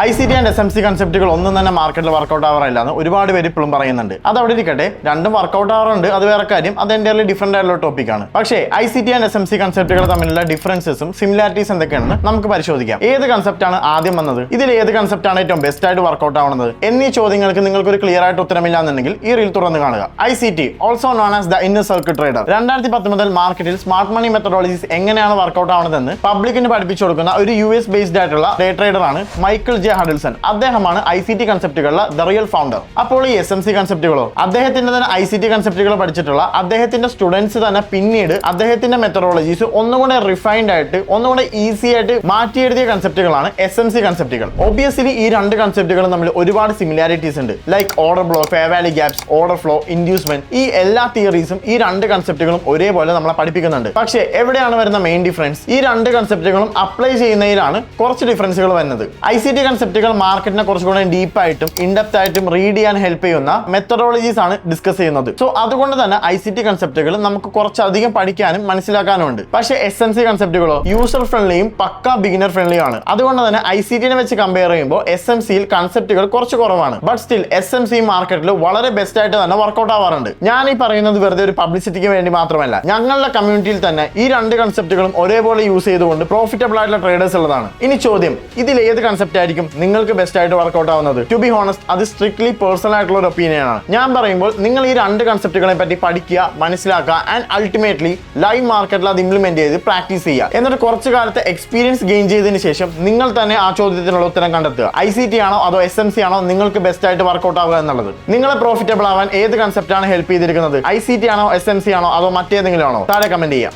ICT and SMC കൺസെപ്റ്റുകൾ ഒന്നും തന്നെ മാർക്കറ്റിൽ വർക്കൗട്ട് ആവാറില്ല എന്ന് ഒരുപാട് പേര് ഇപ്പോഴും പറയുന്നുണ്ട്. അത് അവിടെ ഇരിക്കട്ടെ, രണ്ടും വർക്കൗട്ട് ആവാറുണ്ട്, അത് വേറെ കാര്യം, അത് എൻ്റയർലി ഡിഫറെന്റ് ആയിട്ടുള്ള ടോപ്പിക്കാണ്. പക്ഷേ ICT ആൻഡ് SMC കൺസെപ്റ്റുകൾ തമ്മിലുള്ള ഡിഫറൻസസും സിമിലാരിറ്റീസ് എന്തൊക്കെയാണെന്ന് നമുക്ക് പരിശോധിക്കാം. ഏത് കൺസെപ്റ്റ് ആണ് ആദ്യം വന്നത്, ഇതിൽ ഏത് കൺസെപ്റ്റ് ആണ് ഏറ്റവും ബെസ്റ്റ് ആയിട്ട് വർക്കൗട്ട് ആവുന്നത് എന്നീ ചോദ്യങ്ങൾക്ക് നിങ്ങൾക്ക് ഒരു ക്ലിയർ ആയിട്ട് ഉത്തരമില്ല എന്നുണ്ടെങ്കിൽ ഈ റീൽ തുറന്ന് കാണുക. ICT also known as the inner circle trader 2010 മുതൽ മാർക്കറ്റിൽ സ്മാർട്ട് മണി മെത്തഡോളജീസ് എങ്ങനെയാണ് വർക്കൗട്ട് ആവുന്നതെന്ന് പബ്ലിക്കിന് പഠിപ്പിച്ചു കൊടുക്കുന്ന ഒരു US ബേസ്ഡ് ആയിട്ടുള്ള ഡേ ട്രേഡർ ആണ് മൈക്കിൾ ജെ ഹഡിൽസൺ. അദ്ദേഹമാണ് ICT കൺസെപ്റ്റുകളുടെ ദ റിയൽ ഫൗണ്ടർ. അപ്പോൾ ഈ SMC കൺസെപ്റ്റുകളോ, അദ്ദേഹത്തിന്റെ തന്നെ ICT കൺസെപ്റ്റുകൾ പഠിച്ചിട്ടുള്ള അദ്ദേഹത്തിന്റെ സ്റ്റുഡൻസ് തന്നെ പിന്നീട് അദ്ദേഹത്തിന്റെ മെത്തഡോളജീസ് ഒന്നുകൂടെ റിഫൈൻഡ് ആയിട്ട് ഒന്നുകൂടെ ഈസി ആയിട്ട് മാറ്റിയെഴുതിയ കൺസെപ്റ്റുകളാണ് SMC കൺസെപ്റ്റുകൾ. ഒബിയസ്ലി ഈ രണ്ട് കൺസെപ്റ്റുകളും തമ്മിൽ ഒരുപാട് സിമിലാരിറ്റീസ് ഉണ്ട്. Like order block, fair value gaps, order flow, inducement, ഈ എല്ലാ തിയറീസും ഈ രണ്ട് കൺസെപ്റ്റുകളും ഒരേപോലെ നമ്മളെ പഠിപ്പിക്കുന്നുണ്ട്. പക്ഷേ എവിടെയാണ് വരുന്ന മെയിൻ ഡിഫറൻസ്? ഈ രണ്ട് കൺസെപ്റ്റുകളും അപ്ലൈ ചെയ്യുന്നതിലാണ് കുറച്ച് ഡിഫറൻസുകൾ വരുന്നത്. ICT കൺസെപ്റ്റുകൾ മാർക്കറ്റിനെ കുറച്ചുകൂടെ ഡീപ്പായിട്ടും ഇൻഡെപ്ത് ആയിട്ടും റീഡ് ചെയ്യാൻ ഹെൽപ്പ് ചെയ്യുന്ന മെത്തഡോളജീസ് ആണ് ഡിസ്കസ് ചെയ്യുന്നത്. സോ അതുകൊണ്ട് തന്നെ ICT കൺസെപ്റ്റുകൾ നമുക്ക് കുറച്ചധികം പഠിക്കാനും മനസ്സിലാക്കാനും ഉണ്ട്. പക്ഷേ SMC കൺസെപ്റ്റുകളോ യൂസർ ഫ്രണ്ട്ലിയും പക്ക ബിഗിനർ ഫ്രണ്ട്ലിയും ആണ്. അതുകൊണ്ട് തന്നെ ICT-നെ വെച്ച് കമ്പയർ ചെയ്യുമ്പോൾ SMC-യിൽ കൺസെപ്റ്റുകൾ കുറച്ച് കുറവാണ്. ബട്ട് സ്റ്റിൽ SMC മാർക്കറ്റിൽ വളരെ ബെസ്റ്റ് ആയിട്ട് തന്നെ വർക്കൗട്ട് ആവാറുണ്ട്. ഞാൻ ഈ പറയുന്നത് വെറുതെ ഒരു പബ്ലിസിറ്റിക്ക് വേണ്ടി മാത്രമല്ല, ഞങ്ങളുടെ കമ്മ്യൂണിറ്റിയിൽ തന്നെ ഈ രണ്ട് കൺസെപ്റ്റുകളും ഒരേപോലെ യൂസ് ചെയ്തുകൊണ്ട് പ്രോഫിറ്റബിൾ ആയിട്ടുള്ള ട്രേഡേഴ്സ് ഉള്ളതാണ്. ഇനി ചോദ്യം, ഇതിൽ ഏത് കൺസെപ്റ്റ് ആയിരിക്കും നിങ്ങൾക്ക് ബെസ്റ്റ് ആയിട്ട് വർക്കൗട്ട് ആവുന്നത്? ടു ബി ഹോണസ്റ്റ്, അത് സ്ട്രിക്ട്ലി പേഴ്സണൽ ആയിട്ടുള്ള ഒരു ഒപ്പീനിയൻ ആണ്. ഞാൻ പറയുമ്പോൾ നിങ്ങൾ ഈ രണ്ട് കൺസെപ്റ്റുകളെ പറ്റി പഠിക്കുക, മനസ്സിലാക്കുക ആൻഡ് അൾട്ടിമേറ്റ്ലി ലൈവ് മാർക്കറ്റിൽ അത് ഇംപ്ലിമെന്റ് ചെയ്ത് പ്രാക്ടീസ് ചെയ്യുക. എന്നിട്ട് കുറച്ച് കാലത്തെ എക്സ്പീരിയൻസ് ഗെയിൻ ചെയ്തതിന് ശേഷം നിങ്ങൾ തന്നെ ആ ചോദ്യത്തിനുള്ള ഉത്തരം കണ്ടെത്തുക. ICT ആണോ അതോ SMC ആണോ നിങ്ങൾക്ക് ബെസ്റ്റ് ആയിട്ട് വർക്കൗട്ട് ആവുക എന്നുള്ളത്. നിങ്ങളെ പ്രോഫിറ്റബിൾ ആവാൻ ഏത് കൺസെപ്റ്റ് ആണ് ഹെൽപ്പ് ചെയ്തിരിക്കുന്നത്? ICT ആണോ, SMC ആണോ, അതോ മറ്റേതെങ്കിലും ആണോ? താഴെ കമന്റ് ചെയ്യാം.